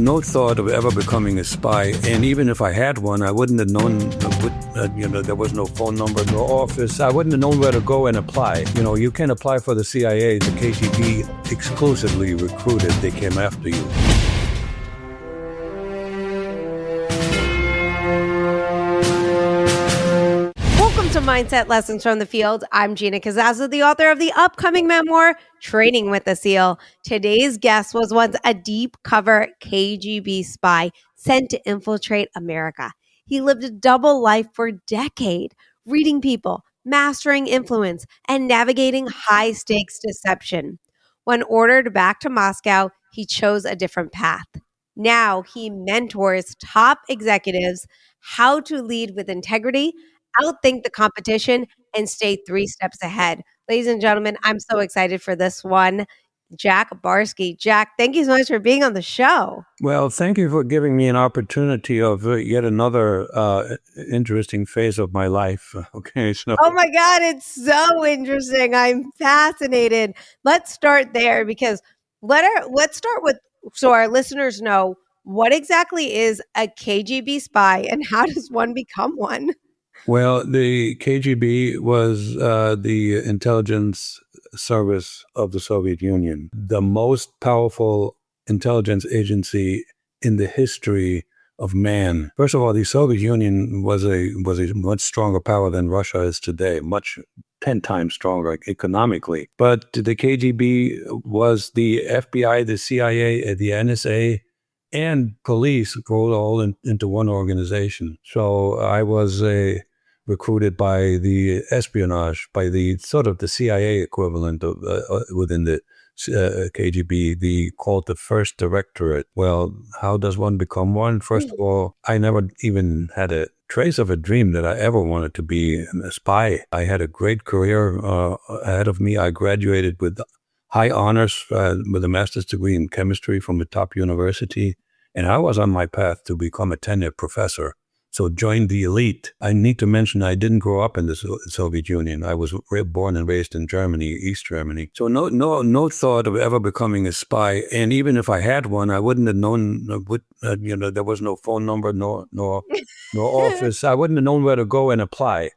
no thought of ever becoming a spy, and even if I had one, I wouldn't have known, there was no phone number, no office. I wouldn't have known where to go and apply. You can apply for the CIA. The KGB exclusively recruited. They came after you. To Mindset Lessons from the Field. I'm Gina Cazazzo, the author of the upcoming memoir, Training with a SEAL. Today's guest was once a deep cover KGB spy sent to infiltrate America. He lived a double life for a decade, reading people, mastering influence, and navigating high-stakes deception. When ordered back to Moscow, he chose a different path. Now he mentors top executives how to lead with integrity, outthink the competition, and stay 3 steps ahead. Ladies and gentlemen, I'm so excited for this one. Jack Barsky. Jack, thank you so much for being on the show. Well, thank you for giving me an opportunity of yet another interesting phase of my life. Okay, so. Oh my God, it's so interesting. I'm fascinated. Let's start there because let's start with, so our listeners know, what exactly is a KGB spy and how does one become one? Well, the KGB was the intelligence service of the Soviet Union, the most powerful intelligence agency in the history of man. First of all, the Soviet Union was a much stronger power than Russia is today, 10 times stronger economically. But the KGB was the FBI, the CIA, the NSA, and police rolled all into one organization. So I was recruited by the espionage, by the sort of the CIA equivalent of within the KGB, called the First Directorate. Well, how does one become one? First of all, I never even had a trace of a dream that I ever wanted to be a spy. I had a great career ahead of me. I graduated with high honors with a master's degree in chemistry from a top university, and I was on my path to become a tenured professor. So join the elite. I need to mention I didn't grow up in the Soviet Union. I was born and raised in Germany, East Germany. So no thought of ever becoming a spy. And even if I had one, I wouldn't have known. There was no phone number, no office. I wouldn't have known where to go and apply.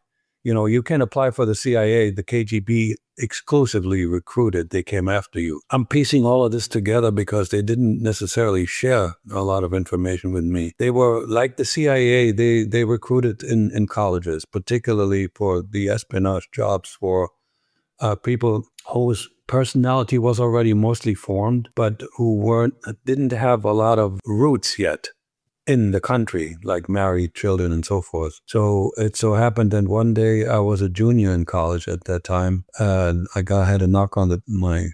You can apply for the CIA. The KGB exclusively recruited. They came after you. I'm piecing all of this together because they didn't necessarily share a lot of information with me. They were like the CIA. They recruited in colleges, particularly for the espionage jobs for people whose personality was already mostly formed, but who didn't have a lot of roots yet in the country, like married children and so forth. So it so happened that one day I was a junior in college at that time, and I had a knock on my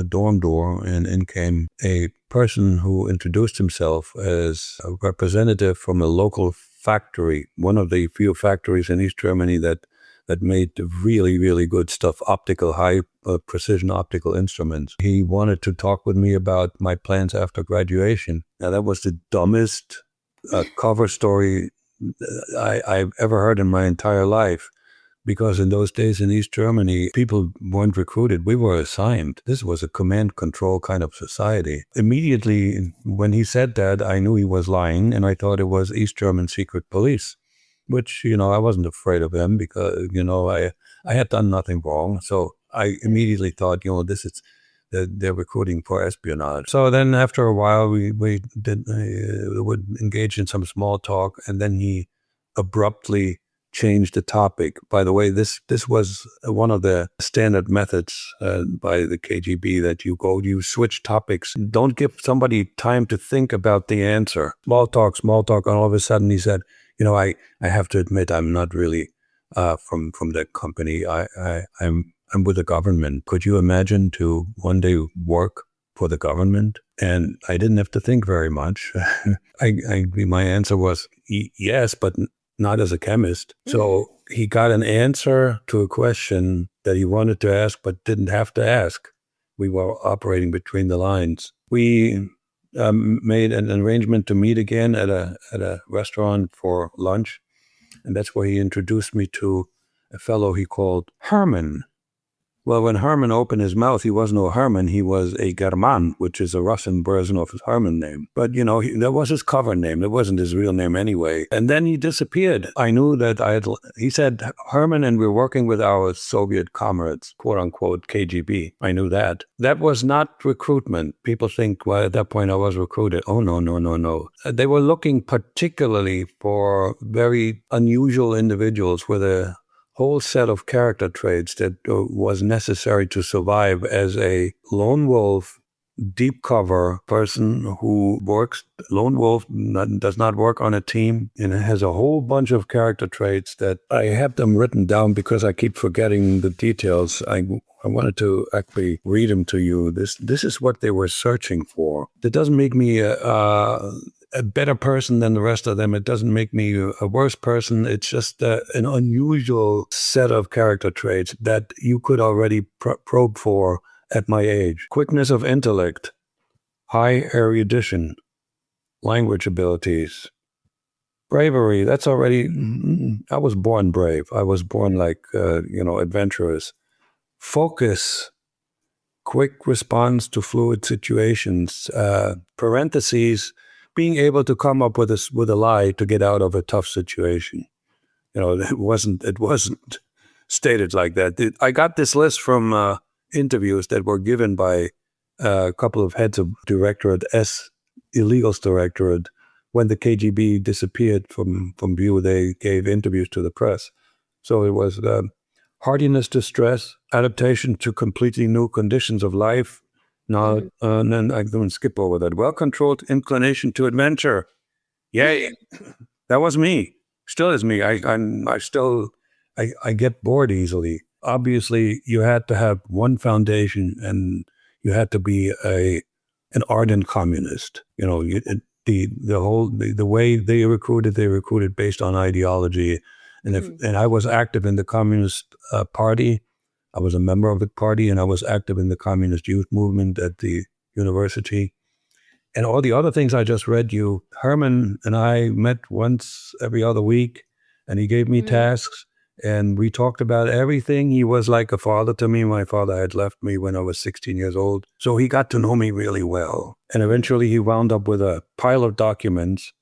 dorm door, and in came a person who introduced himself as a representative from a local factory, one of the few factories in East Germany that made really, really good stuff, high precision optical instruments. He wanted to talk with me about my plans after graduation. Now, that was the dumbest cover story I've ever heard in my entire life, because in those days in East Germany, people weren't recruited. We were assigned. This was a command control kind of society. Immediately when he said that, I knew he was lying, and I thought it was East German secret police, which, I wasn't afraid of him because, I had done nothing wrong. So I immediately thought, this is they're recruiting for espionage. So then after a while, we would engage in some small talk, and then he abruptly changed the topic. By the way, this was one of the standard methods by the KGB, that you switch topics. Don't give somebody time to think about the answer. Small talk, and all of a sudden he said, I have to admit, I'm not really from the company. I'm with the government. Could you imagine to one day work for the government? And I didn't have to think very much. My answer was yes, but not as a chemist. So he got an answer to a question that he wanted to ask but didn't have to ask. We were operating between the lines. We made an arrangement to meet again at a restaurant for lunch, and that's where he introduced me to a fellow he called Herman. Well, when Herman opened his mouth, he was no Herman. He was a German, which is a Russian version of his Herman name. But, that was his cover name. It wasn't his real name anyway. And then he disappeared. I knew that he said, Herman, and we're working with our Soviet comrades, quote unquote, KGB. I knew that. That was not recruitment. People think, well, at that point I was recruited. Oh, no, no, no, no. They were looking particularly for very unusual individuals with a whole set of character traits that was necessary to survive as a lone wolf, deep cover person who works, lone wolf, does not work on a team, and has a whole bunch of character traits that I have them written down because I keep forgetting the details. I wanted to actually read them to you. This is what they were searching for. That doesn't make me a better person than the rest of them. It doesn't make me a worse person. It's just an unusual set of character traits that you could already probe for at my age. Quickness of intellect, high erudition, language abilities, bravery. That's already, I was born brave. I was born adventurous. Focus, quick response to fluid situations, parentheses, being able to come up with a lie to get out of a tough situation. It wasn't stated like that. I got this list from interviews that were given by a couple of heads of directorate, illegals directorate. When the KGB disappeared from view, they gave interviews to the press. So it was hardiness to stress, adaptation to completely new conditions of life. Now, and then I don't skip over that. Well-controlled inclination to adventure. Yay. That was me. Still is me. I get bored easily. Obviously, you had to have one foundation, and you had to be an ardent communist. The way they recruited based on ideology. And I was active in the Communist Party. I was a member of the party, and I was active in the communist youth movement at the university. And all the other things I just read you, Herman and I met once every other week, and he gave me tasks, and we talked about everything. He was like a father to me. My father had left me when I was 16 years old. So he got to know me really well. And eventually he wound up with a pile of documents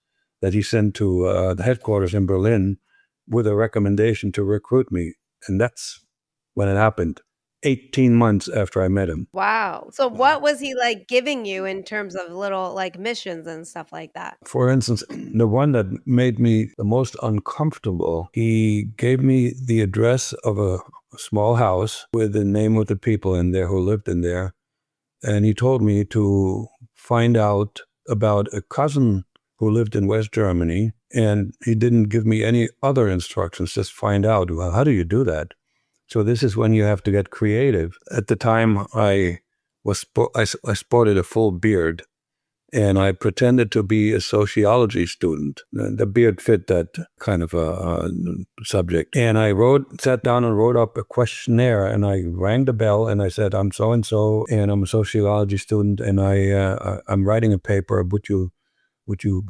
that he sent to the headquarters in Berlin with a recommendation to recruit me. And that's when it happened, 18 months after I met him. Wow. So what was he like giving you in terms of little like missions and stuff like that? For instance, the one that made me the most uncomfortable, he gave me the address of a small house with the name of the people in there who lived in there. And he told me to find out about a cousin who lived in West Germany. And he didn't give me any other instructions, just find out. Well, how do you do that? So this is when you have to get creative. At the time, I sported a full beard, and I pretended to be a sociology student. The beard fit that kind of a subject. And I sat down and wrote up a questionnaire, and I rang the bell, and I said, I'm so-and-so, and I'm a sociology student, and I'm writing a paper. Would you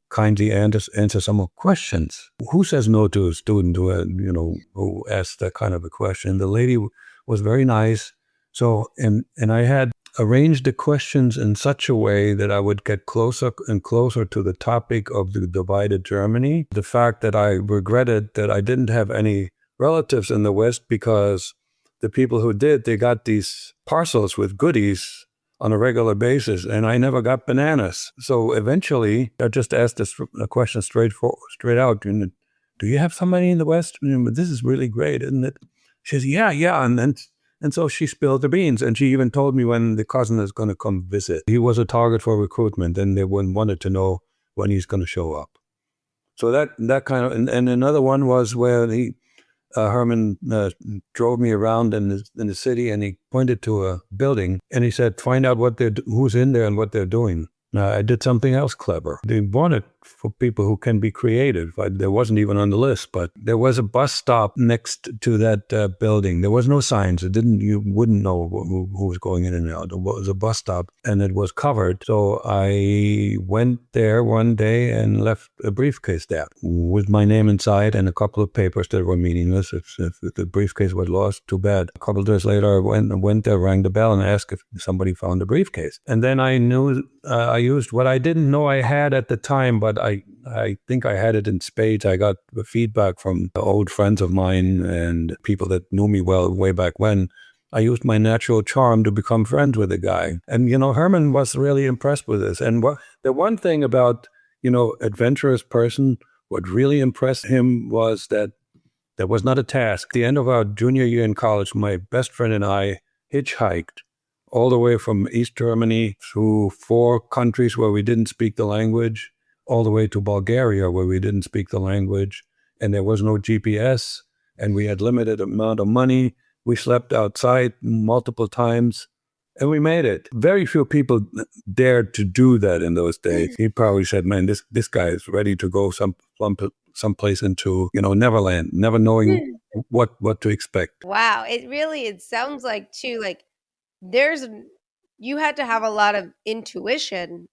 kindly answer some more questions? Who says no to a student who asks that kind of a question? The lady was very nice. So, and I had arranged the questions in such a way that I would get closer and closer to the topic of the divided Germany. The fact that I regretted that I didn't have any relatives in the West, because the people who did, they got these parcels with goodies on a regular basis, and I never got bananas. So eventually, I just asked a question straight out. Do you have somebody in the West? This is really great, isn't it? She says, yeah. And so she spilled the beans, and she even told me when the cousin is going to come visit. He was a target for recruitment, and they wanted to know when he's going to show up. So that kind of, and another one was where Herman drove me around in the city, and he pointed to a building, and he said, find out who's in there and what they're doing. I did something else clever. They wanted for people who can be creative. There wasn't even on the list, but there was a bus stop next to that building. There was no signs. You wouldn't know who was going in and out. It was a bus stop, and it was covered. So I went there one day and left a briefcase there with my name inside and a couple of papers that were meaningless. If the briefcase was lost, too bad. A couple of days later, I went there, rang the bell, and asked if somebody found the briefcase. And then I knew I used what I didn't know I had at the time, but I think I had it in spades. I got the feedback from old friends of mine and people that knew me well way back when. I used my natural charm to become friends with the guy. And, Herman was really impressed with this. And the one thing about, adventurous person, what really impressed him was that there was not a task. At the end of our junior year in college, my best friend and I hitchhiked all the way from East Germany through 4 countries where we didn't speak the language, all the way to Bulgaria where we didn't speak the language, and there was no GPS, and we had limited amount of money. We slept outside multiple times, and we made it. Very few people dared to do that in those days. He probably said, man, this guy is ready to go someplace into, Neverland, never knowing what to expect. Wow. It sounds like too, like you had to have a lot of intuition.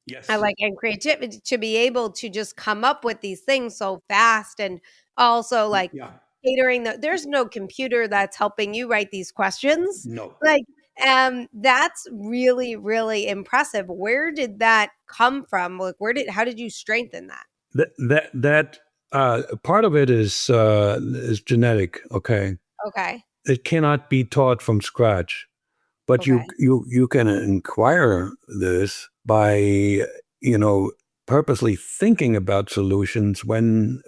Yes. And creativity to be able to just come up with these things so fast, and also catering there's no computer that's helping you write these questions. No. That's really, really impressive. Where did that come from? Like, how did you strengthen that? That part of it is genetic. Okay. Okay. It cannot be taught from scratch, but Okay. you can acquire this by purposely thinking about solutions when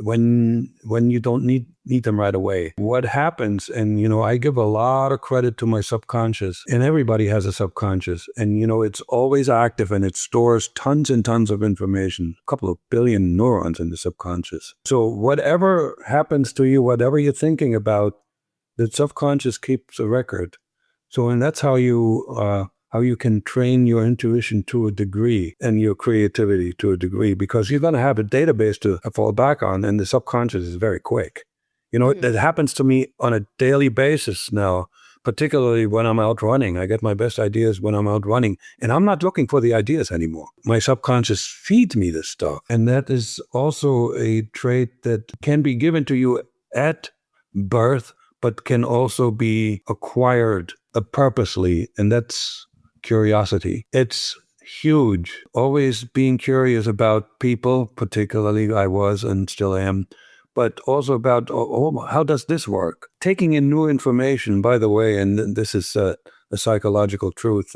you don't need them right away. What happens, and I give a lot of credit to my subconscious, and everybody has a subconscious, and it's always active, and it stores tons and tons of information, a couple of billion neurons in the subconscious. So whatever happens to you, whatever you're thinking about, the subconscious keeps a record. So, and that's how you can train your intuition to a degree and your creativity to a degree, because you're going to have a database to fall back on, and the subconscious is very quick. That happens to me on a daily basis now, particularly when I'm out running. I get my best ideas when I'm out running, and I'm not looking for the ideas anymore. My subconscious feeds me this stuff. And that is also a trait that can be given to you at birth, but can also be acquired purposely, and that's curiosity. It's huge. Always being curious about people, particularly I was and still am, but also about, how does this work? Taking in new information, by the way, and this is a psychological truth,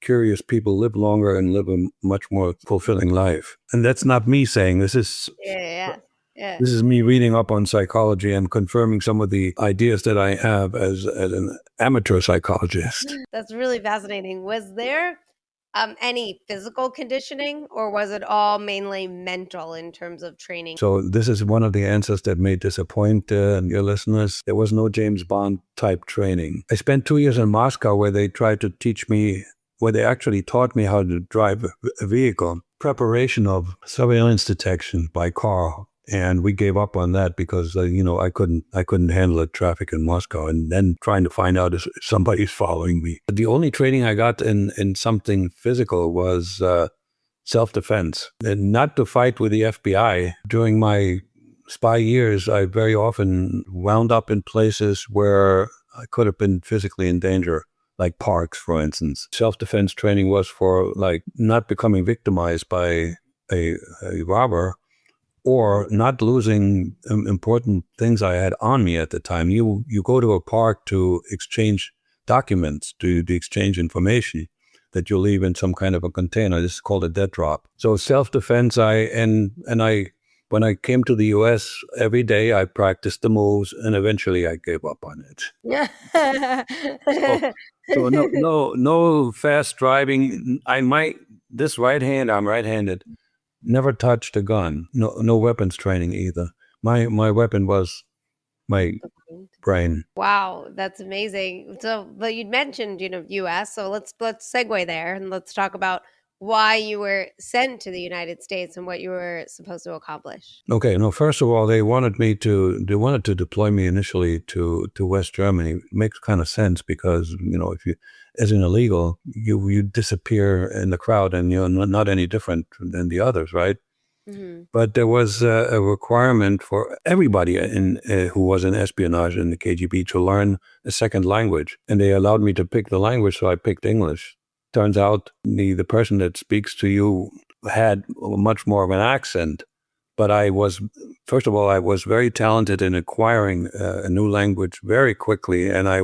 curious people live longer and live a much more fulfilling life. And that's not me saying this is... Yeah. This is me reading up on psychology and confirming some of the ideas that I have as an amateur psychologist. That's really fascinating. Was there any physical conditioning, or was it all mainly mental in terms of training? So this is one of the answers that may disappoint your listeners. There was no James Bond type training. I spent 2 years in Moscow where they tried to teach me, where they actually taught me how to drive a vehicle, preparation of surveillance detection by car. And we gave up on that because, I couldn't handle the traffic in Moscow, and then trying to find out if somebody's following me. The only training I got in something physical was self-defense, and not to fight with the FBI. During my spy years, I very often wound up in places where I could have been physically in danger, like parks, for instance. Self-defense training was for not becoming victimized by a robber, or not losing important things I had on me at the time. You go to a park to exchange documents, to exchange information that you leave in some kind of a container. This is called a dead drop. So self-defense, when I came to the U.S., every day I practiced the moves, and eventually I gave up on it. So no fast driving. I'm right-handed. Never touched a gun. No weapons training either. My weapon was my brain. Wow, that's amazing. So, but you mentioned, U.S. So let's segue there, and let's talk about why you were sent to the United States and what you were supposed to accomplish. Okay, no, first of all, they wanted to deploy me initially to West Germany. It makes kind of sense because, if you, as an illegal, you disappear in the crowd and you're not any different than the others, right? Mm-hmm. But there was a requirement for everybody who was in espionage in the KGB to learn a second language. And they allowed me to pick the language, so I picked English. Turns out the person that speaks to you had much more of an accent. But first of all, I was very talented in acquiring a new language very quickly. And I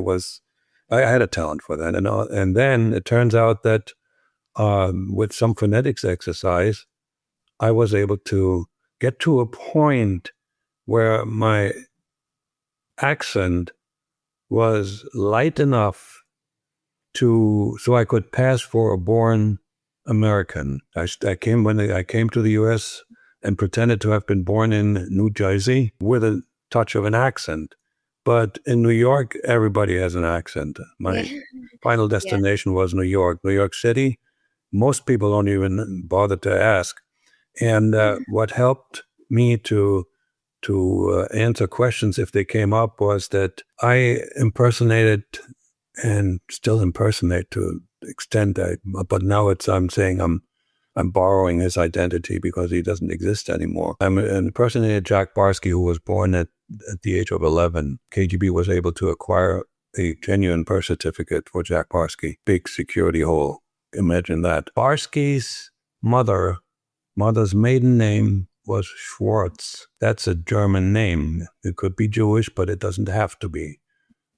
had a talent for that. And then it turns out that with some phonetics exercise, I was able to get to a point where my accent was light enough so I could pass for a born American. I came to the U.S. and pretended to have been born in New Jersey with a touch of an accent. But in New York, everybody has an accent. My final destination was New York City. Most people don't even bother to ask. And what helped me to answer questions if they came up was that I impersonated and still impersonate to the extent but now I'm saying I'm borrowing his identity because he doesn't exist anymore. I'm impersonated Jack Barsky, who was born at the age of 11. KGB was able to acquire a genuine birth certificate for Jack Barsky. Big security hole. Imagine that. Barsky's mother's maiden name was Schwartz. That's a German name. It could be Jewish, but it doesn't have to be.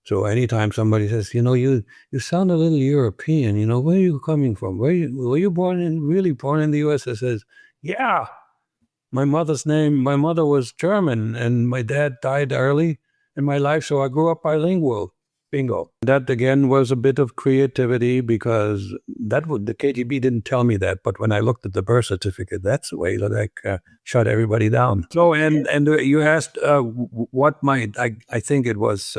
So anytime somebody says, you sound a little European, where are you coming from? Were you born in the U.S.? I says, yeah, my mother was German and my dad died early in my life, so I grew up bilingual. Bingo. That again was a bit of creativity because the KGB didn't tell me that, but when I looked at the birth certificate, that's the way that I shut everybody down. So and you asked what I think it was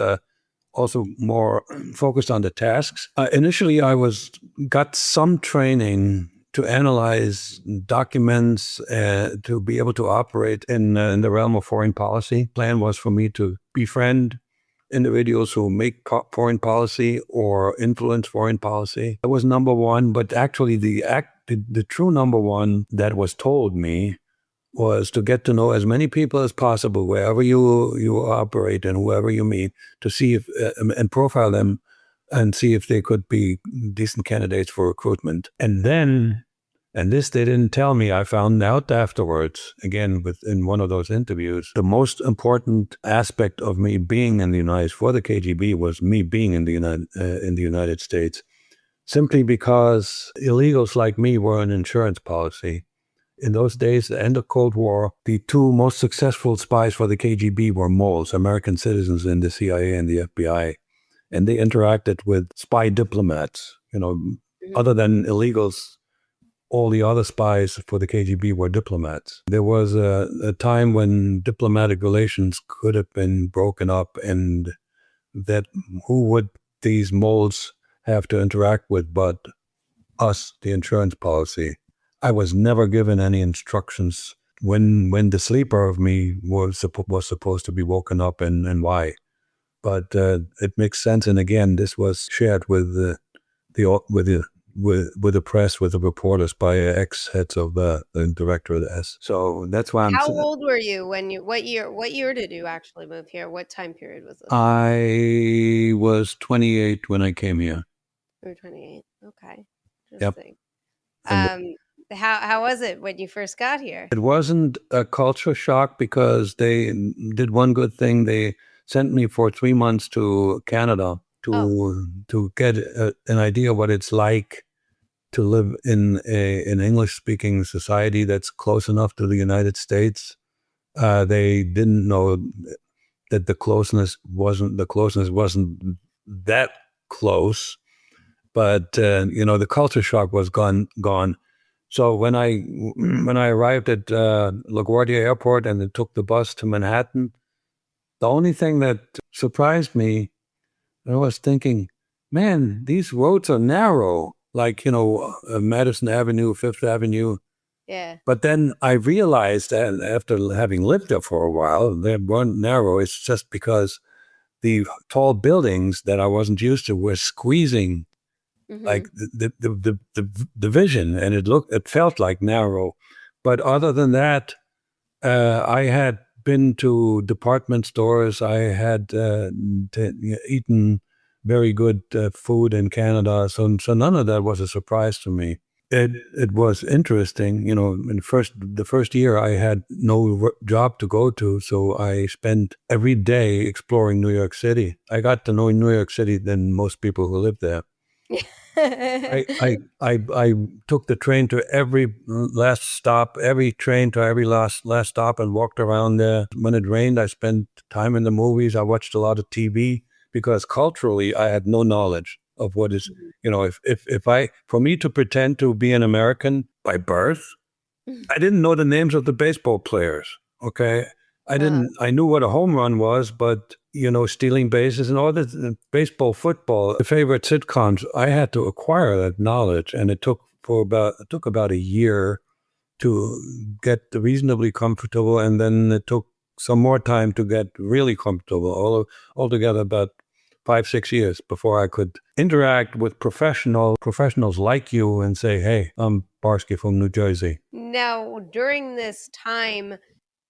also more focused on the tasks. Initially, I got some training to analyze documents, to be able to operate in the realm of foreign policy. Plan was for me to befriend individuals who make foreign policy or influence foreign policy. That was number one, but actually the true number one that was told me was to get to know as many people as possible wherever you operate and whoever you meet, to see if and profile them and see if they could be decent candidates for recruitment. And then, and this they didn't tell me, I found out afterwards, again in one of those interviews, the most important aspect of me being in the for the KGB was me being in the United States, simply because illegals like me were an insurance policy. In those days, the end of Cold War, the two most successful spies for the KGB were moles, American citizens in the CIA and the FBI. And they interacted with spy diplomats. Other than illegals, all the other spies for the KGB were diplomats. There was a time when diplomatic relations could have been broken up, and that who would these moles have to interact with but us, the insurance policy? I was never given any instructions when the sleeper of me was supposed to be woken up and why. But it makes sense. And again, this was shared with the press, with the reporters, by ex-heads of the director of the S. So that's why How old were you what year did you actually move here? What time period was this? I was 28 when I came here. You were 28. Okay. Interesting. Yep. How was it when you first got here? It wasn't a culture shock because they did one good thing. They sent me for 3 months to Canada to get an idea what it's like to live in an English-speaking society that's close enough to the United States. They didn't know that the closeness wasn't that close, but the culture shock was gone. So when I arrived at LaGuardia Airport and then took the bus to Manhattan, the only thing that surprised me, I was thinking, man, these roads are narrow. like, Madison Avenue, Fifth Avenue. Yeah. But then I realized that after having lived there for a while, they weren't narrow. It's just because the tall buildings that I wasn't used to were squeezing like the vision, and it felt like narrow. But other than that, I had been to department stores. I had eaten very good food in Canada, so none of that was a surprise to me. It was interesting, in the first year I had no job to go to, so I spent every day exploring New York City. I got to know New York City than most people who live there. I took the train to every last stop, every train to every last stop, and walked around there. When it rained, I spent time in the movies. I watched a lot of TV because culturally I had no knowledge of what is, for me to pretend to be an American by birth, I didn't know the names of the baseball players. Okay. I knew what a home run was, but, stealing bases and all this, baseball, football, the favorite sitcoms, I had to acquire that knowledge. And it took about a year to get reasonably comfortable. And then it took some more time to get really comfortable, altogether about 5-6 years before I could interact with professionals like you and say, hey, I'm Barsky from New Jersey. Now, during this time,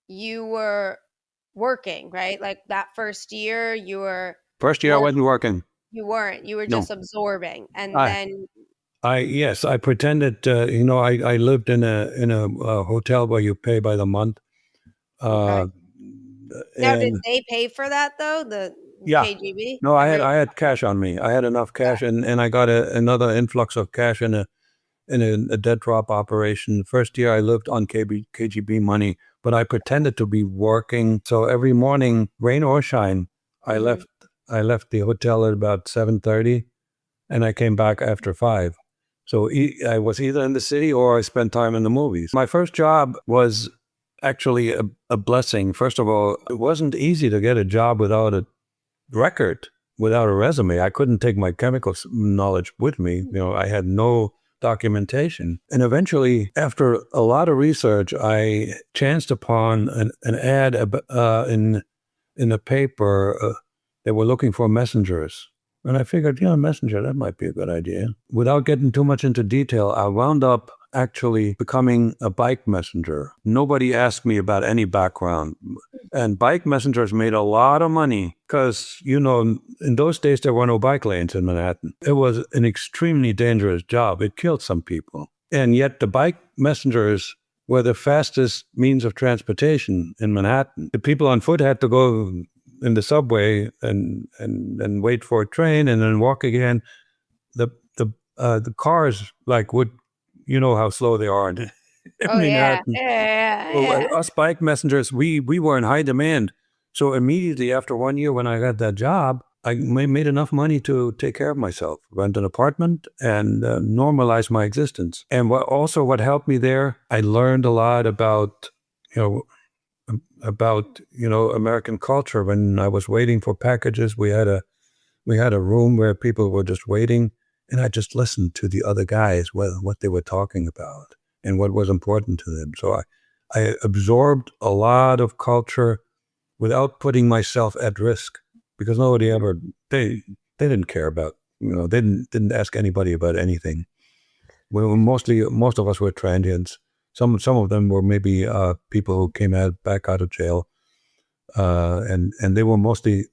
you were working, right? Like that first year, you were. First year I wasn't working. You weren't. You were No. just absorbing, and I- then. Yes, I pretended. I lived in a hotel where you pay by the month. Okay. Now, did And they pay for that though? The yeah, KGB? no, I had cash on me. I had enough cash, and I got another influx of cash in a dead drop operation. First year I lived on KGB money, but I pretended to be working. So every morning, rain or shine, I left the hotel at about 7:30, and I came back after 5. So I was either in the city or I spent time in the movies. My first job was actually a blessing. First of all, it wasn't easy to get a job without a record, without a resume. I couldn't take my chemical knowledge with me. I had no documentation. And eventually, after a lot of research, I chanced upon an ad in a paper. They were looking for messengers. And I figured, messenger, that might be a good idea. Without getting too much into detail, I wound up actually becoming a bike messenger. Nobody asked me about any background. And bike messengers made a lot of money because, in those days, there were no bike lanes in Manhattan. It was an extremely dangerous job. It killed some people. And yet the bike messengers were the fastest means of transportation in Manhattan. The people on foot had to go in the subway and wait for a train and then walk again. The cars would, how slow they are in Manhattan. Yeah. Us bike messengers, we were in high demand. So immediately after 1 year when I got that job, I made enough money to take care of myself, rent an apartment, and normalize my existence. And what helped me there, I learned a lot about, American culture. When I was waiting for packages, we had a room where people were just waiting, and I just listened to the other guys, what they were talking about and what was important to them. So I absorbed a lot of culture without putting myself at risk, because nobody ever, they didn't care about, they didn't ask anybody about anything. Most of us were transients. Some of them were maybe people who came back out of jail, and they were mostly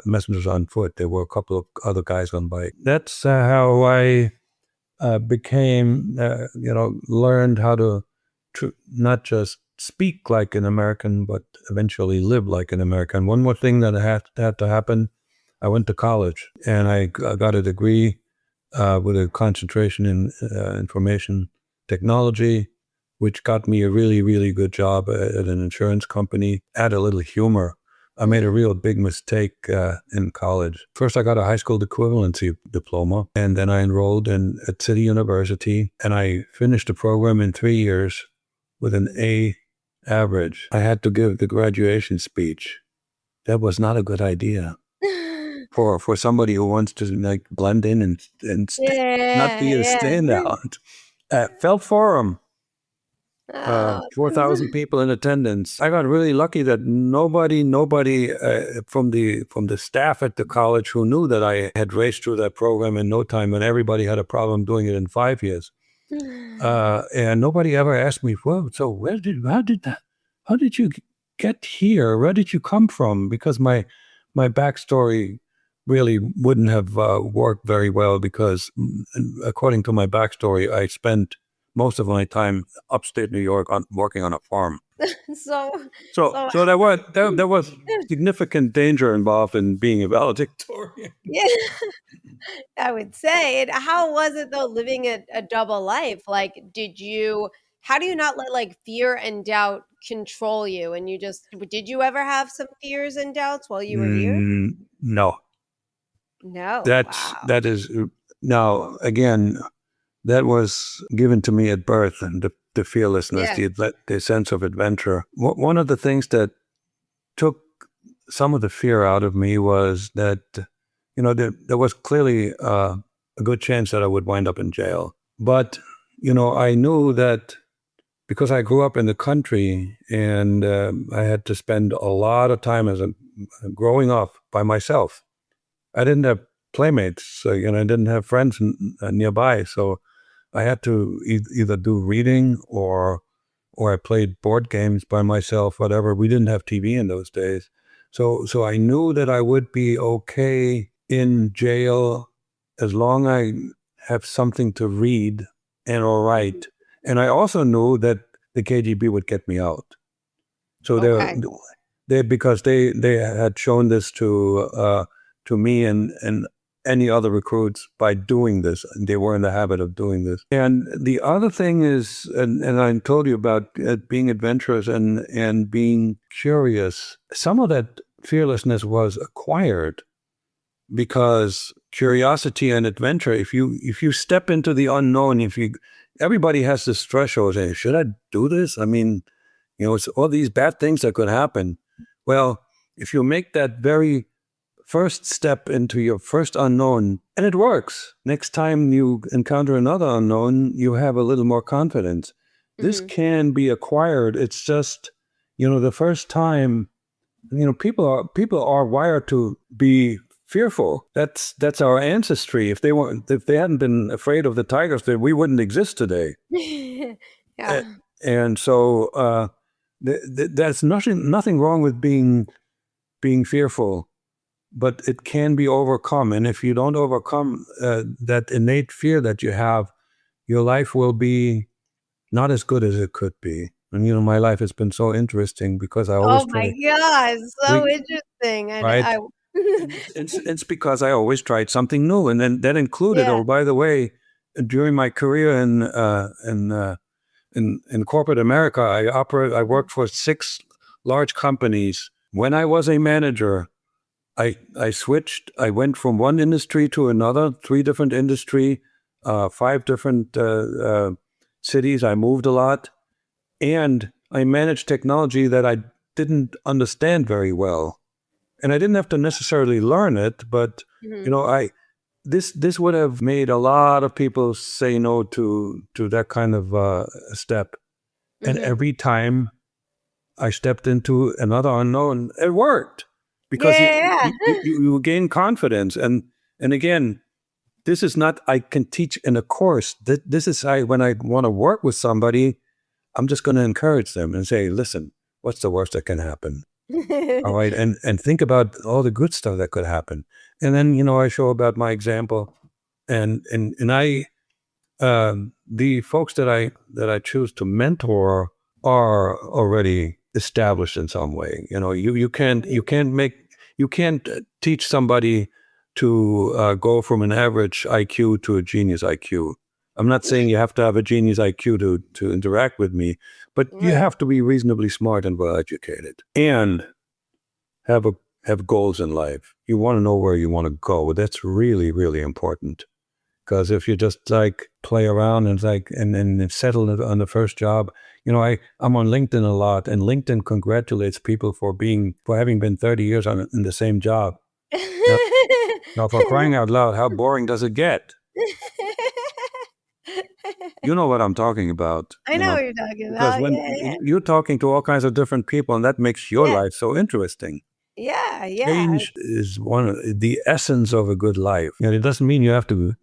messengers on foot. There were a couple of other guys on bike. That's how I became, learned how to not just speak like an American, but eventually live like an American. One more thing that had to happen, I went to college and I got a degree with a concentration in information technology, which got me a really, really good job at an insurance company. Add a little humor. I made a real big mistake in college. First, I got a high school equivalency diploma, and then I enrolled at City University, and I finished the program in 3 years with an A average. I had to give the graduation speech. That was not a good idea. for somebody who wants to like blend in and not be a standout. Felt for him. Oh, 4,000 people in attendance. I got really lucky that nobody from the staff at the college who knew that I had raced through that program in no time, and everybody had a problem doing it in 5 years. And nobody ever asked me, well, so how did you get here? Where did you come from? Because my backstory really wouldn't have worked very well, because according to my backstory, I spent most of my time upstate New York working on a farm. so there was significant danger involved in being a valedictorian. yeah, I would say. And how was it though, living a double life? Like, how do you not let like fear and doubt control you? And did you ever have some fears and doubts while you were here? No. No. That is, now again, that was given to me at birth, and the fearlessness, the sense of adventure. One of the things that took some of the fear out of me was that, there was clearly a good chance that I would wind up in jail. But, I knew that because I grew up in the country, and I had to spend a lot of time growing up by myself. I didn't have playmates, so, I didn't have friends nearby, so I had to either do reading or I played board games by myself, whatever. We didn't have TV in those days. So I knew that I would be okay in jail as long as I have something to read or write. And I also knew that the KGB would get me out. So because they had shown this to me and any other recruits by doing this. They were in the habit of doing this. And the other thing is, and I told you about being adventurous and being curious. Some of that fearlessness was acquired because curiosity and adventure, if you step into the unknown, everybody has this threshold, saying, should I do this? I mean, it's all these bad things that could happen. Well, if you make that very first step into your first unknown, and it works. Next time you encounter another unknown, you have a little more confidence. Mm-hmm. This can be acquired. It's just, the first time, people are wired to be fearful. That's our ancestry. If they hadn't been afraid of the tigers, then we wouldn't exist today. Yeah. And so there's nothing wrong with being fearful. But it can be overcome. And if you don't overcome that innate fear that you have, your life will be not as good as it could be. And, my life has been so interesting because I always interesting. Right? It's because I always tried something new. And then that included, by the way, during my career in corporate America, I worked for 6 large companies. When I was a manager, I switched. I went from one industry to another, 3 different industry, 5 different cities. I moved a lot, and I managed technology that I didn't understand very well, and I didn't have to necessarily learn it. But this would have made a lot of people say no to that kind of step. And every time I stepped into another unknown, it worked. Because you gain confidence. And again, this is not, I can teach in a course. This is when I want to work with somebody, I'm just going to encourage them and say, listen, what's the worst that can happen? All right. And think about all the good stuff that could happen. And then, I show about my example. And I, the folks that I choose to mentor are already established in some way. You can't teach somebody to go from an average IQ to a genius IQ. I'm not saying you have to have a genius IQ to interact with me, but you have to be reasonably smart and well educated and have goals in life. You want to know where you want to go. That's really, really important. Because if you just play around and and settle on the first job, I'm on LinkedIn a lot, and LinkedIn congratulates people for having been 30 years in the same job. Now, now, for crying out loud, how boring does it get? You know what I'm talking about. I know what you're talking Because about. when Yeah, you're talking to all kinds of different people, and that makes your yeah, life so interesting. yeah, yeah, yeah. Change is one of the essence of a good life. It doesn't mean you have to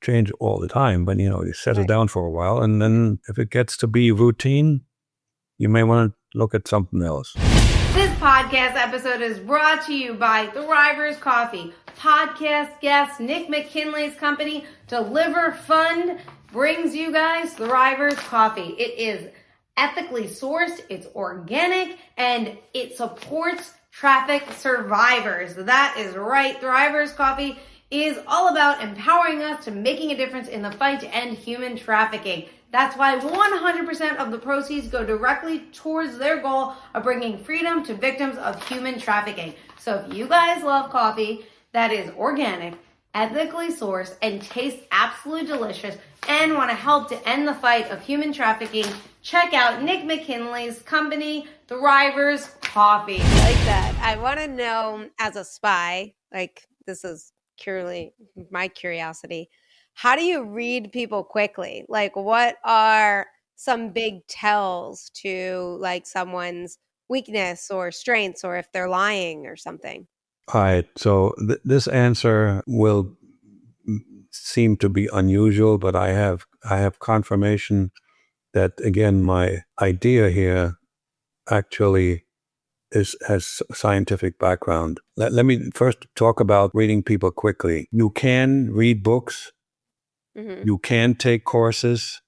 change all the time, but you settle Right. down for a while, and then if it gets to be routine, you may want to look at something else. This podcast episode is brought to you by Thrivers Coffee. Podcast guest Nick McKinley's company, Deliver Fund, brings you guys Thrivers Coffee. It is ethically sourced, it's organic, and it supports traffic survivors. That is right. Thrivers Coffee is all about empowering us to making a difference in the fight to end human trafficking. That's why 100% of the proceeds go directly towards their goal of bringing freedom to victims of human trafficking. So if you guys love coffee that is organic, ethically sourced, and tastes absolutely delicious, and want to help to end the fight of human trafficking, check out Nick McKinley's company, Thrivers Coffee. I like that. I want to know, as a spy, like this is purely my curiosity, how do you read people quickly? Like, what are some big tells to like someone's weakness or strengths, or if they're lying or something? All right, so this answer will seem to be unusual, but I have confirmation that, again, my idea here actually has scientific background. Let me first talk about reading people quickly. You can read books, you can take courses,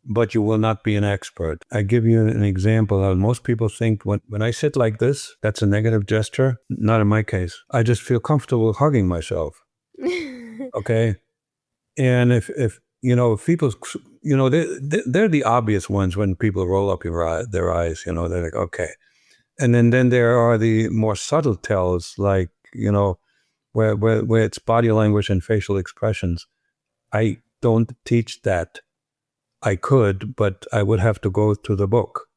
but you will not be an expert. I give you an example. Most people think when I sit like this, that's a negative gesture. Not in my case. I just feel comfortable hugging myself. Okay. And if people, they're the obvious ones when people roll up their eyes, they're like, okay. And then there are the more subtle tells, like, where it's body language and facial expressions. I don't teach that. I could, but I would have to go to the book.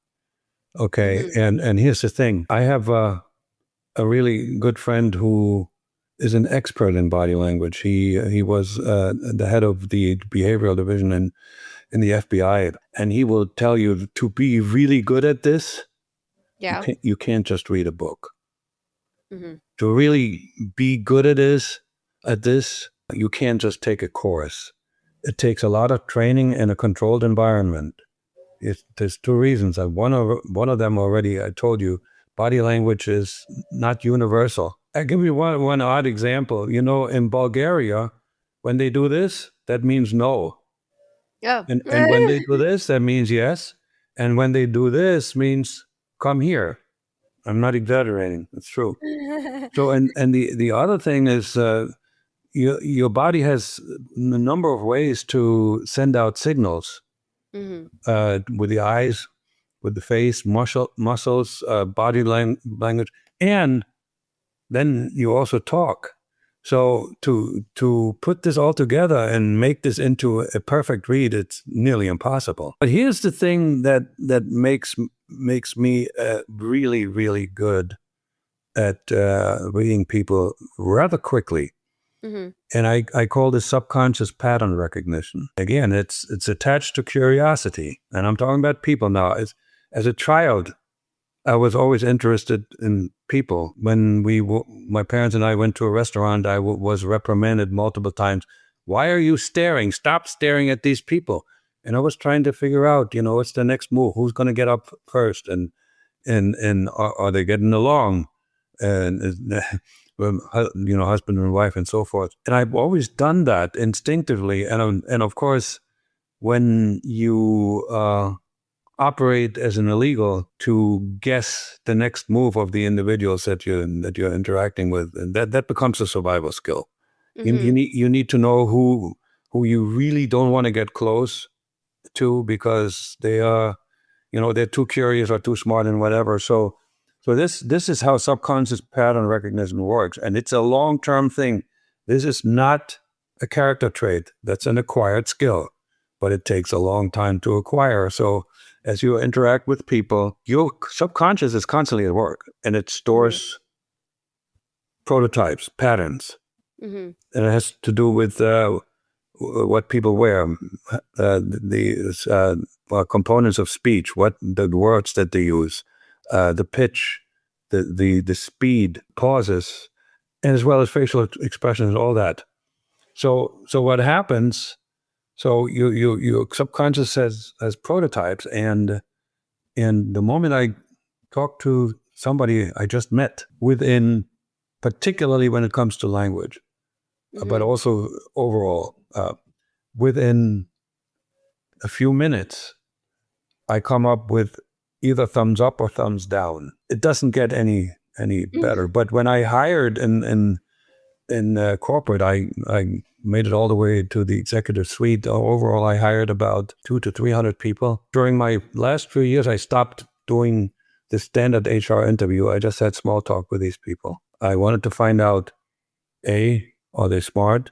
Okay. And here's the thing. I have a really good friend who is an expert in body language. He was the head of the behavioral division in the FBI, and he will tell you to be really good at this. Yeah. You can't just read a book. To really be good at this, you can't just take a course. It takes a lot of training in a controlled environment. There's two reasons. One of them already I told you. Body language is not universal. I'll give you one odd example. In Bulgaria, when they do this, that means no. Oh. And when they do this, that means yes. And when they do this, means come here. I'm not exaggerating. It's true. So, and the other thing is, your body has a number of ways to send out signals. With the eyes, with the face, muscles, body language, and then you also talk. So to put this all together and make this into a perfect read, it's nearly impossible. But here's the thing that makes me really, really good at reading people rather quickly. And I call this subconscious pattern recognition. Again, it's attached to curiosity. And I'm talking about people now. As a child, I was always interested in people. When my parents and I went to a restaurant, I was reprimanded multiple times. Why are you staring? Stop staring at these people. And I was trying to figure out, what's the next move? Who's going to get up first? And are they getting along? And husband and wife and so forth. And I've always done that instinctively. And of course, when you operate as an illegal, to guess the next move of the individuals that you're interacting with, and that becomes a survival skill. You need to know who you really don't want to get close to, because they are, they're too curious or too smart and whatever. So this is how subconscious pattern recognition works, and it's a long-term thing. This is not a character trait. That's an acquired skill, but it takes a long time to acquire. So as you interact with people, your subconscious is constantly at work, and it stores prototypes, patterns. Mm-hmm. And it has to do with what people wear, the components of speech, what the words that they use, the pitch, the speed, pauses, and as well as facial expressions, all that. So what happens? So your subconscious has prototypes, and the moment I talk to somebody I just met, particularly when it comes to language, but also overall, within a few minutes, I come up with either thumbs up or thumbs down. It doesn't get any better. But when I hired in corporate, I made it all the way to the executive suite. Overall, I hired about 200 to 300 people. During my last few years, I stopped doing the standard HR interview. I just had small talk with these people. I wanted to find out, A, are they smart?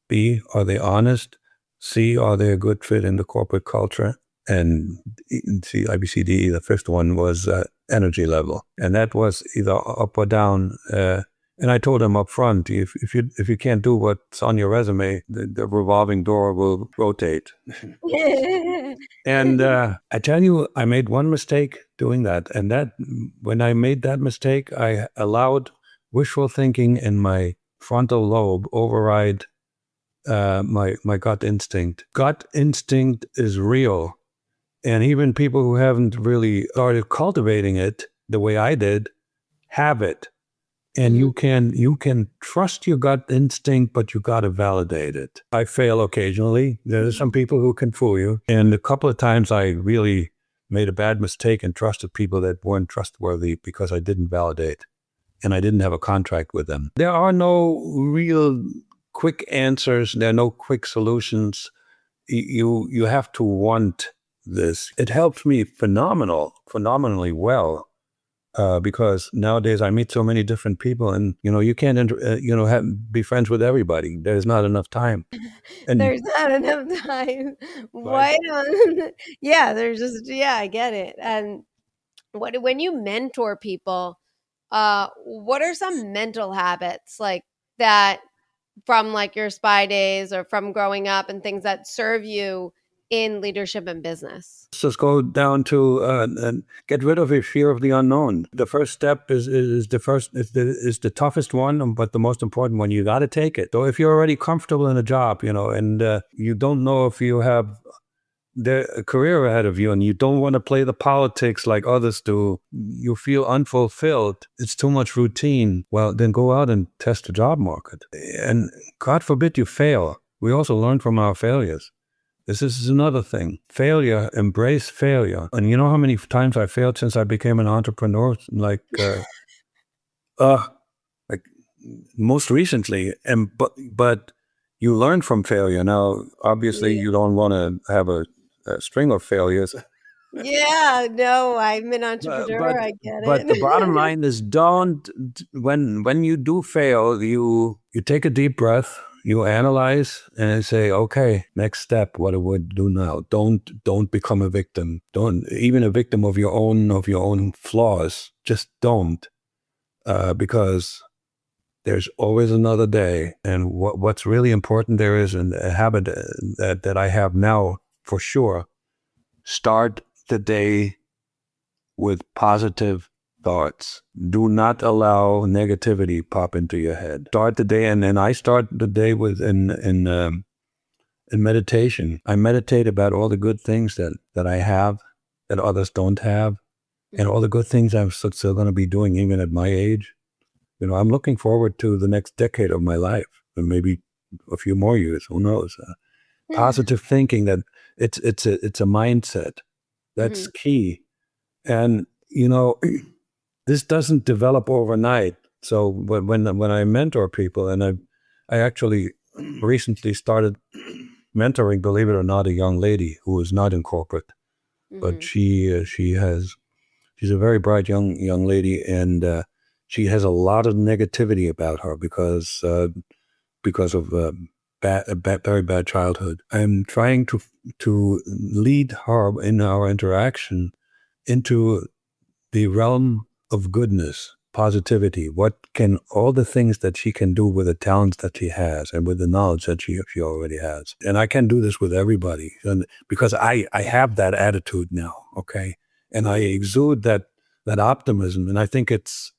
B, are they honest? C, are they a good fit in the corporate culture? And C, I, B, C, D, the fifth one was energy level. And that was either up or down. And I told them up front, if you can't do what's on your resume, the revolving door will rotate. And I tell you, I made one mistake doing that. And that when I made that mistake, I allowed wishful thinking in my frontal lobe override my gut instinct. Gut instinct is real. And even people who haven't really started cultivating it the way I did have it. And you can trust your gut instinct, but you got to validate it. I fail occasionally. There are some people who can fool you. And a couple of times I really made a bad mistake and trusted people that weren't trustworthy because I didn't validate. And I didn't have a contract with them. There are no real quick answers. There are no quick solutions. You have to want this. It helps me phenomenally well. Because nowadays I meet so many different people, and you can't be friends with everybody. There's not enough time. And there's not enough time. Right. Yeah, I get it. And when you mentor people, what are some mental habits like that from like your spy days or from growing up and things that serve you in leadership and business? Let's just go down to and get rid of a fear of the unknown. The first step is the toughest one, but the most important one. You got to take it. So if you're already comfortable in a job, and you don't know if you have a career ahead of you, and you don't want to play the politics like others do, you feel unfulfilled, it's too much routine, well, then go out and test the job market. And God forbid you fail. We also learn from our failures. This is another thing. Failure, embrace failure. And you know how many times I failed since I became an entrepreneur? Like most recently. But you learn from failure. Now, obviously, you don't want to have a string of failures. Yeah, no, I'm an entrepreneur. I get it. But the bottom line is, when you do fail, you take a deep breath. You analyze and say, okay, next step, what do I do now? Don't become a victim. Don't even a victim of your own flaws. Just don't, because there's always another day. And what's really important there is a habit that I have now for sure. Start the day with positive thoughts. Do not allow negativity pop into your head. Start the day, and I start the day with in meditation. I meditate about all the good things that I have that others don't have, and all the good things I'm still going to be doing even at my age. I'm looking forward to the next decade of my life, and maybe a few more years. Who knows? Positive thinking, that it's a mindset. That's key, and this doesn't develop overnight. So when I mentor people, and I actually recently started mentoring, believe it or not, a young lady who is not in corporate, but she's a very bright young lady, and she has a lot of negativity about her because of a very bad childhood. I'm trying to lead her in our interaction into the realm of goodness. positivity. What can all the things that she can do with the talents that she has and with the knowledge that she already has. And I can do this with everybody, and because I have that attitude now, okay? And I exude that optimism, and I think it's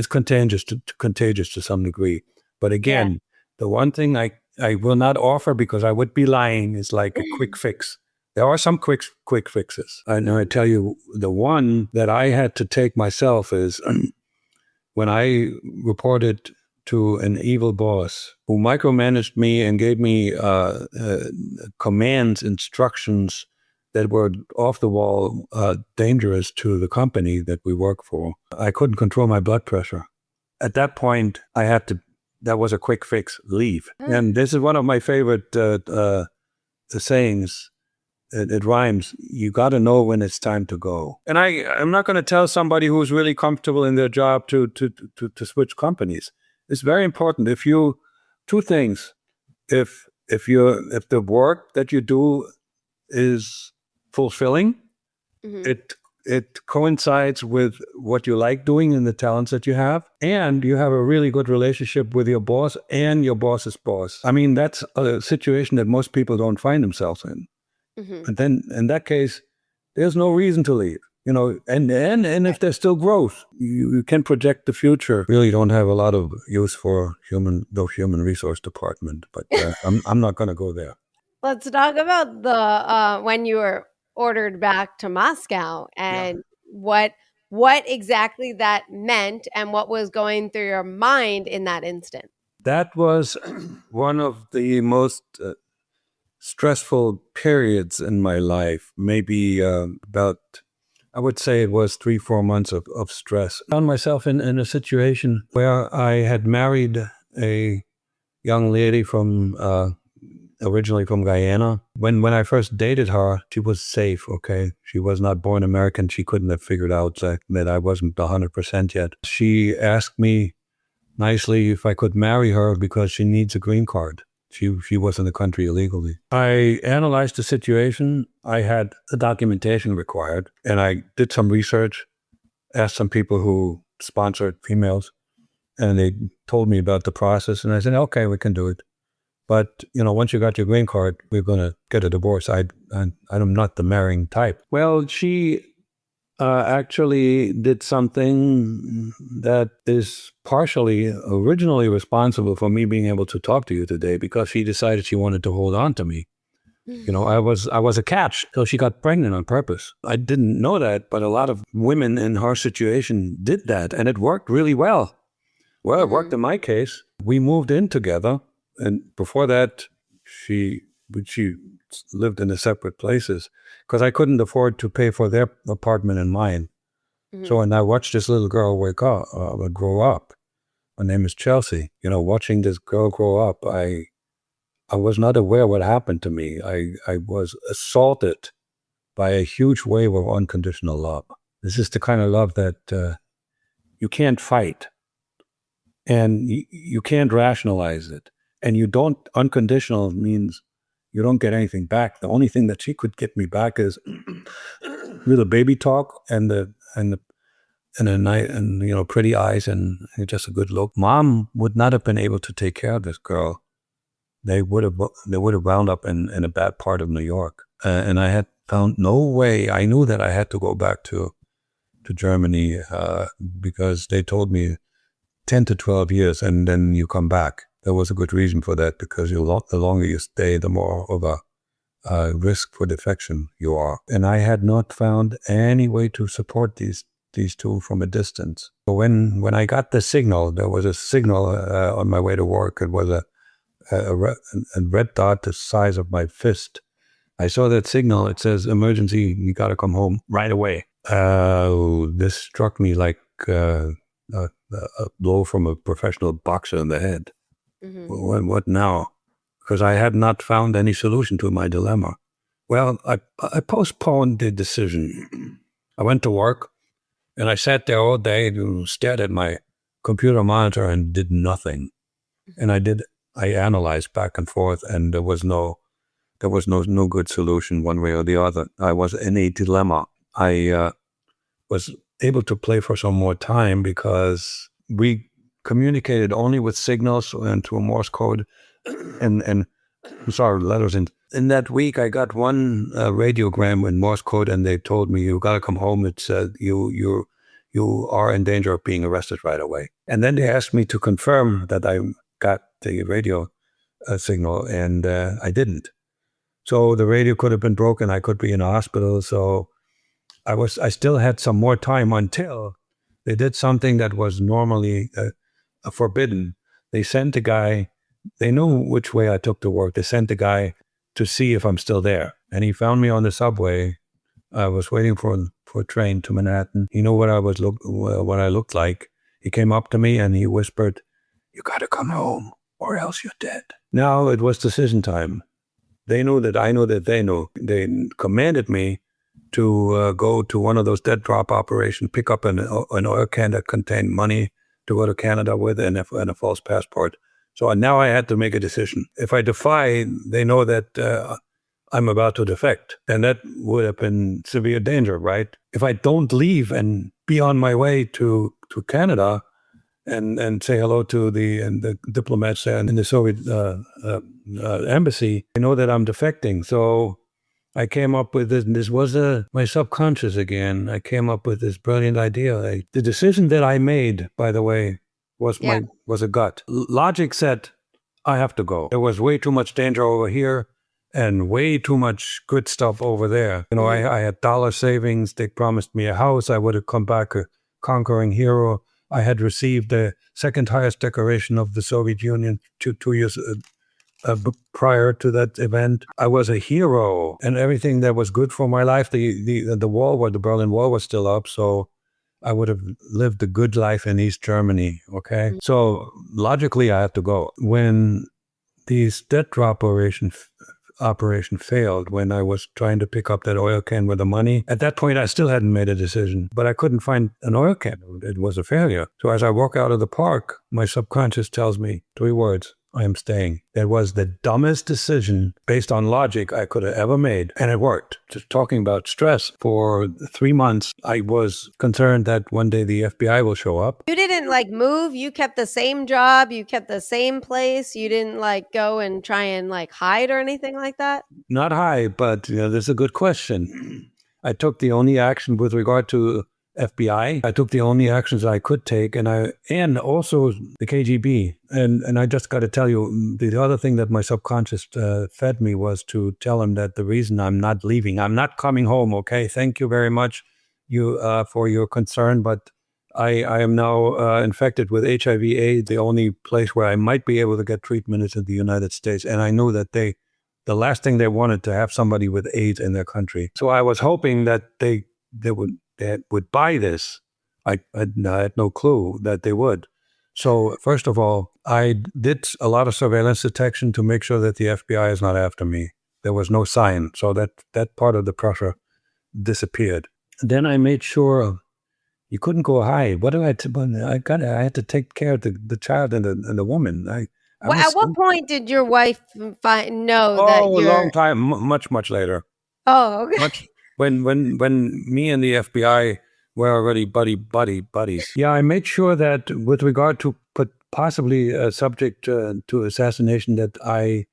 contagious to some degree. But again, the one thing I will not offer, because I would be lying, is like a quick fix. There are some quick fixes. I know. I tell you, the one that I had to take myself is when I reported to an evil boss who micromanaged me and gave me commands, instructions that were off the wall, dangerous to the company that we work for. I couldn't control my blood pressure. At that point, I had to. That was a quick fix. Leave. And this is one of my favorite sayings. It rhymes. You got to know when it's time to go. And I'm not going to tell somebody who's really comfortable in their job to switch companies. It's very important. Two things. If the work that you do is fulfilling, it coincides with what you like doing and the talents that you have, and you have a really good relationship with your boss and your boss's boss. I mean, that's a situation that most people don't find themselves in. And then in that case, there's no reason to leave, and if there's still growth, you can project the future. Really don't have a lot of use for the human resource department, but I'm not going to go there. Let's talk about the when you were ordered back to Moscow and what exactly that meant and what was going through your mind in that instant. That was one of the most stressful periods in my life. Maybe I would say it was 3-4 months of stress. I found myself in a situation where I had married a young lady originally from Guyana. When I first dated her, she was safe, okay? She was not born American. She couldn't have figured out that I wasn't 100% yet. She asked me nicely if I could marry her because she needs a green card. She was in the country illegally. I analyzed the situation. I had the documentation required, and I did some research, asked some people who sponsored females, and they told me about the process, and I said, okay, we can do it. But, once you got your green card, we're going to get a divorce. I'm not the marrying type. Well, she actually did something that is partially originally responsible for me being able to talk to you today, because she decided she wanted to hold on to me. I was a catch. So she got pregnant on purpose. I didn't know that, but a lot of women in her situation did that, and it worked really well. Well, it worked in my case. We moved in together, and before that, she lived in separate places because I couldn't afford to pay for their apartment and mine. So when I watched this little girl grow up, her name is Chelsea, watching this girl grow up, I was not aware what happened to me. I was assaulted by a huge wave of unconditional love. This is the kind of love that you can't fight, and you can't rationalize it. And unconditional means you don't get anything back. The only thing that she could get me back is little baby talk and pretty eyes and just a good look. Mom would not have been able to take care of this girl. They would have wound up in a bad part of New York. And I had found no way. I knew that I had to go back to Germany because they told me 10 to 12 years and then you come back. There was a good reason for that, because the longer you stay, the more of a risk for defection you are. And I had not found any way to support these two from a distance. So when I got the signal, there was a signal on my way to work. It was a red dot the size of my fist. I saw that signal. It says, emergency, you got to come home right away. This struck me like a blow from a professional boxer in the head. What now? Because I had not found any solution to my dilemma. Well, I postponed the decision. I went to work, and I sat there all day and stared at my computer monitor and did nothing. And I analyzed back and forth, and there was no good solution one way or the other. I was in a dilemma. I was able to play for some more time because we communicated only with signals and through Morse code and letters. And in that week, I got one radiogram in Morse code, and they told me, "You got to come home. It's you are in danger of being arrested right away." And then they asked me to confirm that I got the radio signal, and I didn't. So the radio could have been broken. I could be in a hospital. So I still had some more time until they did something that was normally forbidden. They sent a guy. They knew which way I took to work. They sent a guy to see if I'm still there, and he found me on the subway. I was waiting for a train to Manhattan. He knew what what I looked like. He came up to me and he whispered, "You got to come home, or else you're dead." Now it was decision time. They knew that I knew that they knew. They commanded me to go to one of those dead drop operations, pick up an oil can that contained money to go to Canada with, and a false passport. So now I had to make a decision. If I defy, they know that I'm about to defect, and that would have been severe danger, right? If I don't leave and be on my way to Canada and say hello to the diplomats there in the Soviet embassy, they know that I'm defecting. So I came up with this. This was my subconscious again. I came up with this brilliant idea. The decision that I made, by the way, was a gut. Logic said, I have to go. There was way too much danger over here and way too much good stuff over there. You know, I had dollar savings. They promised me a house. I would have come back a conquering hero. I had received the second highest decoration of the Soviet Union 2 years prior to that event. I was a hero, and everything that was good for my life. The wall, the Berlin Wall, was still up, so I would have lived a good life in East Germany. Okay, so logically, I had to go. When these debt drop operation failed, when I was trying to pick up that oil can with the money, at that point I still hadn't made a decision, but I couldn't find an oil can. It was a failure. So as I walk out of the park, my subconscious tells me 3 words: I am staying. That was the dumbest decision based on logic I could have ever made. And it worked. Just talking about stress, for 3 months, I was concerned that one day the FBI will show up. You didn't move. You kept the same job. You kept the same place. You didn't go and try and hide or anything like that? Not hide, but this is a good question. I took the only action with regard to FBI. I took the only actions I could take, and also the KGB. And I just got to tell you, the other thing that my subconscious fed me was to tell him that the reason I'm not leaving, I'm not coming home. Okay, thank you very much, for your concern, but I am now infected with HIV/AIDS. The only place where I might be able to get treatment is in the United States, and I knew that the last thing they wanted to have somebody with AIDS in their country. So I was hoping that they would buy this. I had no clue that they would. So first of all, I did a lot of surveillance detection to make sure that the FBI is not after me. There was no sign, so that part of the pressure disappeared. Then I made sure you couldn't go hide. What do I had to take care of the child and the woman. At what point did your wife know that you're... a long time, much later. Oh, okay. When me and the FBI were already buddies. Yeah, I made sure that with regard to possibly subject to assassination, that I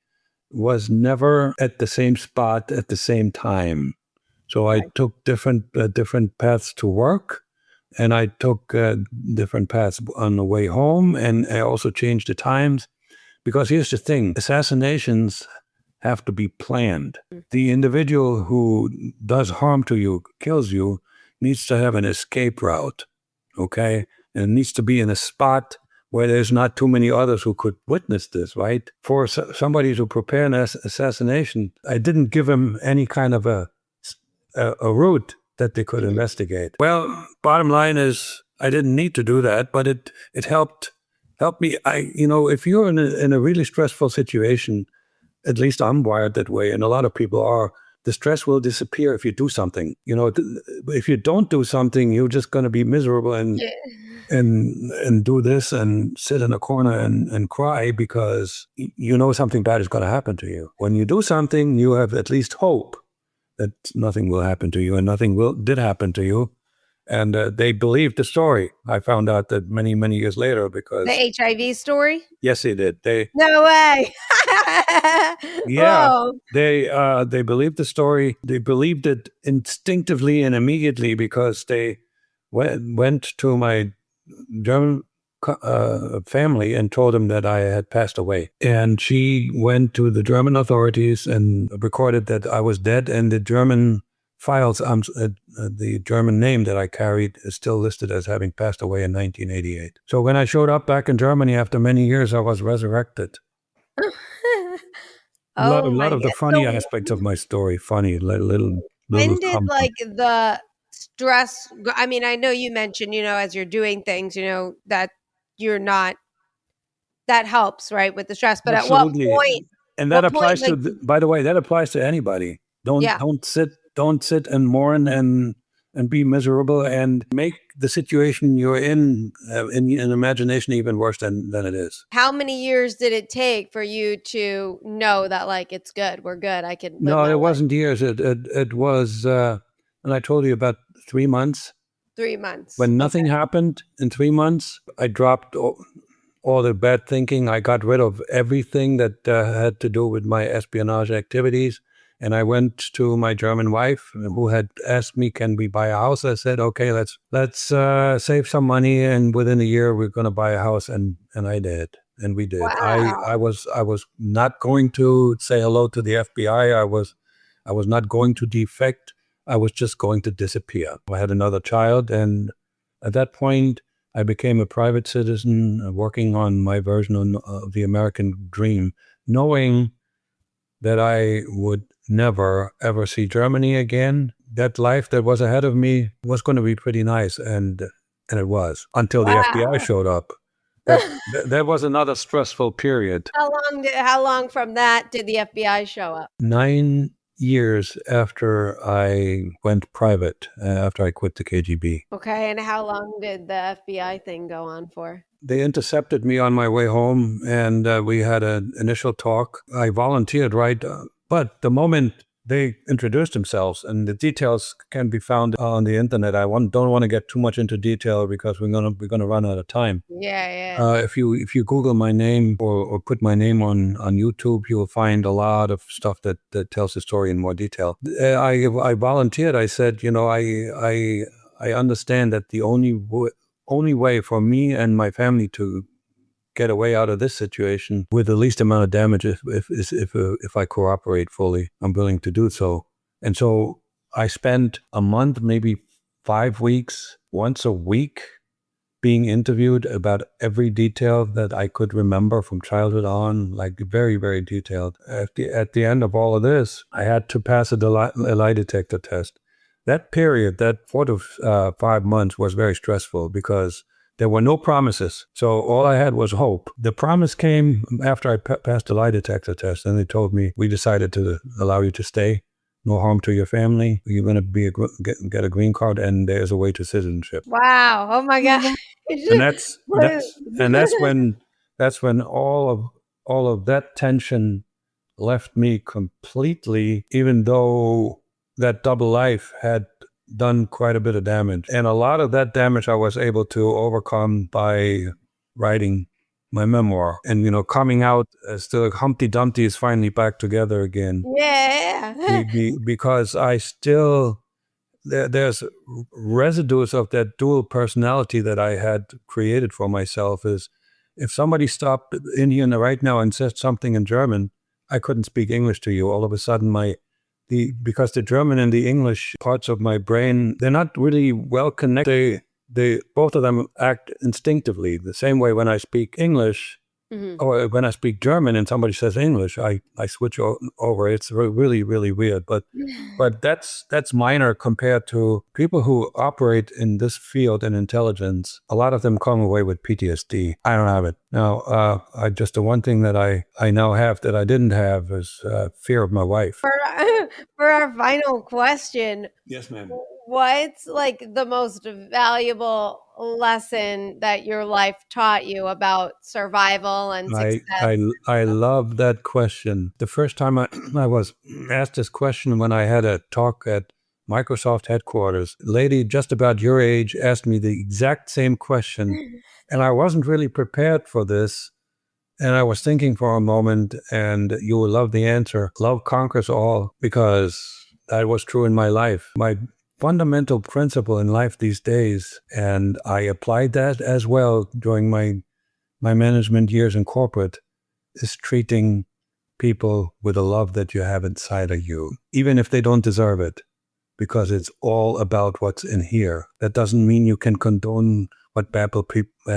was never at the same spot at the same time. So I took different paths to work, and I took different paths on the way home, and I also changed the times. Because here's the thing, assassinations have to be planned. The individual who does harm to you, kills you, needs to have an escape route, okay? And it needs to be in a spot where there's not too many others who could witness this, right? For somebody to prepare an assassination, I didn't give him any kind of a route that they could investigate. Well, bottom line is, I didn't need to do that, but it helped me. If you're in a really stressful situation, at least I'm wired that way, and a lot of people are, the stress will disappear if you do something. If you don't do something, you're just going to be miserable and do this and sit in a corner and cry because something bad is going to happen to you. When you do something, you have at least hope that nothing will happen to you, and nothing did happen to you. And they believed the story. I found out that many, many years later because... The HIV story? Yes, they did. No way. Yeah, Whoa. they believed the story. They believed it instinctively and immediately because they went to my German family and told them that I had passed away. And she went to the German authorities and recorded that I was dead. And the German files, the German name that I carried is still listed as having passed away in 1988. So when I showed up back in Germany after many years, I was resurrected. A lot of the funny aspects of my story, funny, little when did hump. like the stress I mean, I know you mentioned, as you're doing things, that you're not, that helps, right, with the stress. But at what Absolutely. point? And that What point, applies to, by the way, that applies to anybody. Yeah. Don't sit and mourn and be miserable and make the situation you're in imagination even worse than it is. How many years did it take for you to know that, like, it's good, we're good, I can live No, my it life? wasn't years. It was, and I told you about 3 months. 3 months. When nothing happened in 3 months, I dropped all the bad thinking. I got rid of everything that had to do with my espionage activities. And I went to my German wife, who had asked me, "Can we buy a house?" I said, "Okay, let's save some money, and within a year we're going to buy a house." And I did, and we did. Wow. I was not going to say hello to the FBI. I was not going to defect. I was just going to disappear. I had another child, and at that point, I became a private citizen, working on my version of the American dream, knowing that I would never, ever see Germany again. That life that was ahead of me was going to be pretty nice, and it was, until the FBI showed up. That was another stressful period. How long from that did the FBI show up? 9 years after I went private, after I quit the KGB. Okay, and how long did the FBI thing go on for? They intercepted me on my way home, and we had an initial talk. I volunteered, right? But the moment they introduced themselves, and the details can be found on the internet. I don't want to get too much into detail because we're gonna run out of time. Yeah. If you Google my name or put my name on YouTube, you will find a lot of stuff that tells the story in more detail. I volunteered. I said, I understand that the only way for me and my family to get away out of this situation with the least amount of damage if I cooperate fully. I'm willing to do so. And so I spent a month, maybe 5 weeks, once a week, being interviewed about every detail that I could remember from childhood on, like very, very detailed. At the end of all of this, I had to pass a lie detector test. That period, that 4 to 5 months, was very stressful because there were no promises. So all I had was hope. The promise came after I passed the lie detector test, and they told me, "We decided to allow you to stay. No harm to your family. You're going to get a green card, and there's a way to citizenship." Wow. Oh my God. And that's when all of that tension left me completely, even though that double life had done quite a bit of damage. And a lot of that damage I was able to overcome by writing my memoir. And, coming out as the Humpty Dumpty is finally back together again. Yeah. Because I still, there's residues of that dual personality that I had created for myself. Is if somebody stopped in here right now and said something in German, I couldn't speak English to you. All of a sudden, because the German and the English parts of my brain, they're not really well connected. They both of them act instinctively. The same way when I speak English, or when I speak German and somebody says English, I switch over. It's really, really weird. But that's minor compared to people who operate in this field in intelligence. A lot of them come away with PTSD. I don't have it. Now, the one thing that I now have that I didn't have is fear of my wife. For our final question. Yes, ma'am. What's like the most valuable lesson that your life taught you about survival and success? I love that question. The first time I was asked this question when I had a talk at Microsoft headquarters. Lady just about your age asked me the exact same question, and I wasn't really prepared for this. And I was thinking for a moment, and you will love the answer. Love conquers all, because that was true in my life. My fundamental principle in life these days, and I applied that as well during my management years in corporate, is treating people with the love that you have inside of you, even if they don't deserve it, because it's all about what's in here. That doesn't mean you can condone what bad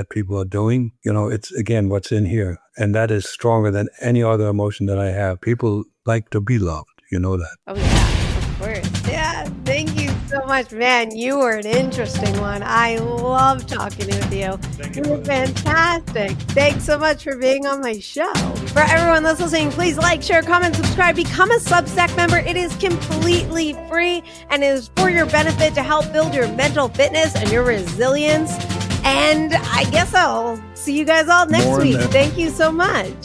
people are doing. It's, again, what's in here. And that is stronger than any other emotion that I have. People like to be loved. You know that. Oh, yeah, of course. Yeah, thank you so much, man. You were an interesting one. I love talking with you. You were fantastic. Thanks so much for being on my show. For everyone that's listening, please like, share, comment, subscribe, become a Substack member. It is completely free and it is for your benefit to help build your mental fitness and your resilience. And I guess I'll see you guys all next week. Thank you so much.